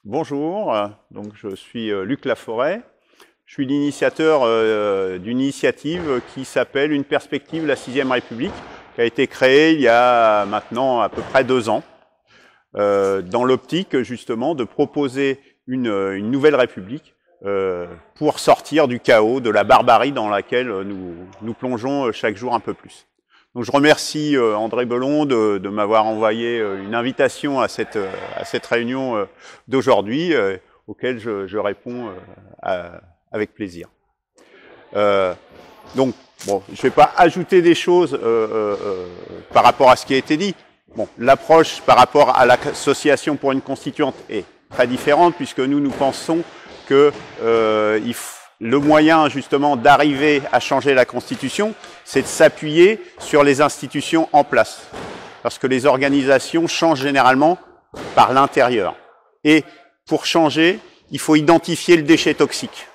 Bonjour, donc je suis Luc Laforêt. Je suis l'initiateur d'une initiative qui s'appelle Une perspective, la 6e République, qui a été créée il y a maintenant à peu près 2 ans, dans l'optique justement de proposer une nouvelle République pour sortir du chaos, de la barbarie dans laquelle nous plongeons chaque jour un peu plus. Donc je remercie André Belon de m'avoir envoyé une invitation à cette réunion d'aujourd'hui, auquel je réponds avec plaisir. Donc, bon, je ne vais pas ajouter des choses par rapport à ce qui a été dit. Bon, l'approche par rapport à l'association pour une constituante est très différente, puisque nous pensons que le moyen justement d'arriver à changer la Constitution, c'est de s'appuyer sur les institutions en place. Parce que les organisations changent généralement par l'intérieur. Et pour changer, il faut identifier le déchet toxique.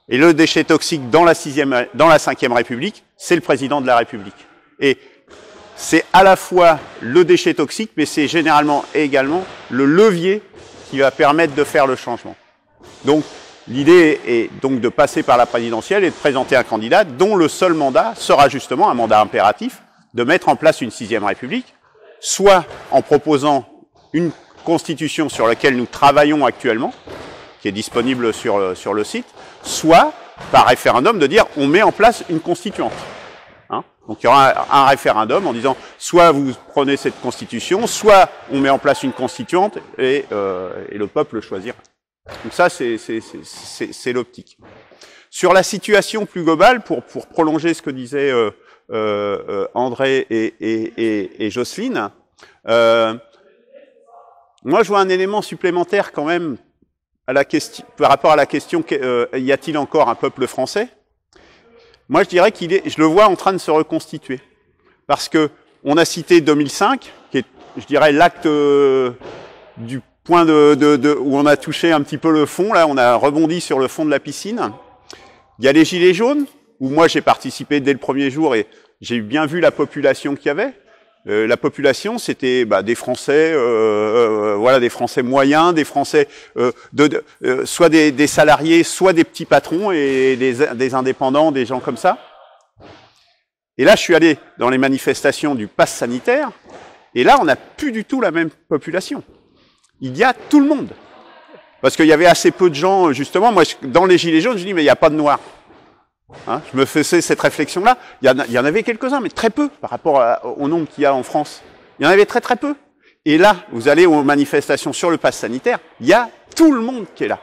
Et le déchet toxique dans la 5e République, c'est le président de la République. Et c'est à la fois le déchet toxique, mais c'est généralement également le levier qui va permettre de faire le changement. Donc, l'idée est donc de passer par la présidentielle et de présenter un candidat dont le seul mandat sera justement un mandat impératif de mettre en place une 6e République, soit en proposant une constitution sur laquelle nous travaillons actuellement, qui est disponible sur le site, soit par référendum de dire on met en place une constituante. Hein, donc il y aura un référendum en disant soit vous prenez cette constitution, soit on met en place une constituante et le peuple choisira. Donc ça, c'est l'optique. Sur la situation plus globale, pour prolonger ce que disaient André et Jocelyne, moi je vois un élément supplémentaire quand même à la question, par rapport à la question y a-t-il encore un peuple français? Moi je dirais je le vois en train de se reconstituer. Parce que on a cité 2005, qui est, je dirais, l'acte du point où on a touché un petit peu le fond, là, on a rebondi sur le fond de la piscine. Il y a les Gilets jaunes, où moi j'ai participé dès le premier jour et j'ai bien vu la population qu'il y avait. La population, c'était des Français, voilà, des Français moyens, des Français soit des salariés, soit des petits patrons et des indépendants, des gens comme ça. Et là, je suis allé dans les manifestations du pass sanitaire, et là, on n'a plus du tout la même population. Il y a tout le monde. Parce qu'il y avait assez peu de gens, justement. Moi, dans les Gilets jaunes, je dis, mais il n'y a pas de noirs. Hein, je me faisais cette réflexion-là. Il y en avait quelques-uns, mais très peu par rapport au nombre qu'il y a en France. Il y en avait très très peu. Et là, vous allez aux manifestations sur le pass sanitaire, il y a tout le monde qui est là.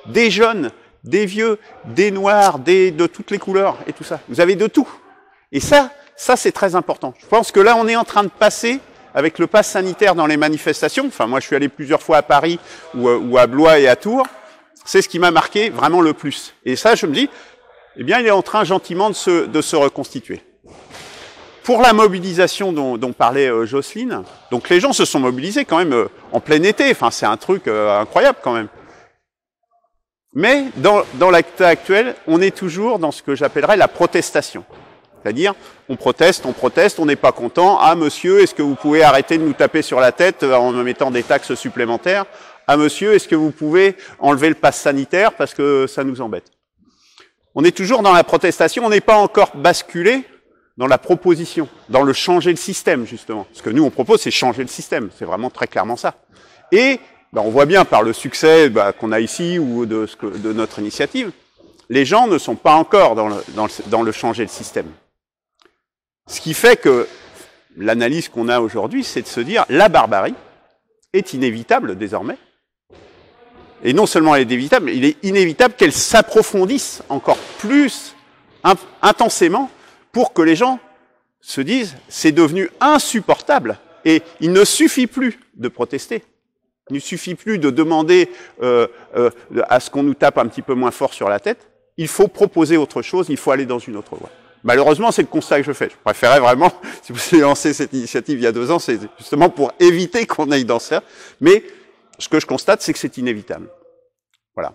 Des jeunes, des vieux, des noirs, de toutes les couleurs et tout ça. Vous avez de tout. Et ça c'est très important. Je pense que là, on est en train de passer avec le pass sanitaire dans les manifestations. Enfin, moi, je suis allé plusieurs fois à Paris ou à Blois et à Tours. C'est ce qui m'a marqué vraiment le plus. Et ça, je me dis, eh bien, il est en train gentiment de se reconstituer. Pour la mobilisation dont parlait Jocelyne, donc les gens se sont mobilisés quand même en plein été. Enfin, c'est un truc incroyable quand même. Mais dans l'acte actuel, on est toujours dans ce que j'appellerais la protestation. C'est-à-dire, on proteste, on n'est pas content. Ah, monsieur, est-ce que vous pouvez arrêter de nous taper sur la tête en me mettant des taxes supplémentaires? Ah, monsieur, est-ce que vous pouvez enlever le pass sanitaire parce que ça nous embête? On est toujours dans la protestation, on n'est pas encore basculé dans la proposition, dans le changer le système, justement. Ce que nous, on propose, c'est changer le système. C'est vraiment très clairement ça. Et on voit bien par le succès qu'on a ici ou de notre initiative, les gens ne sont pas encore dans le changer le système. Ce qui fait que l'analyse qu'on a aujourd'hui, c'est de se dire la barbarie est inévitable désormais. Et non seulement elle est inévitable, mais il est inévitable qu'elle s'approfondisse encore plus intensément pour que les gens se disent c'est devenu insupportable. Et il ne suffit plus de protester. Il ne suffit plus de demander à ce qu'on nous tape un petit peu moins fort sur la tête. Il faut proposer autre chose, il faut aller dans une autre voie. Malheureusement, c'est le constat que je fais. Je préférais vraiment, si vous avez lancé cette initiative il y a 2 ans, c'est justement pour éviter qu'on aille dans ça. Mais ce que je constate, c'est que c'est inévitable. Voilà.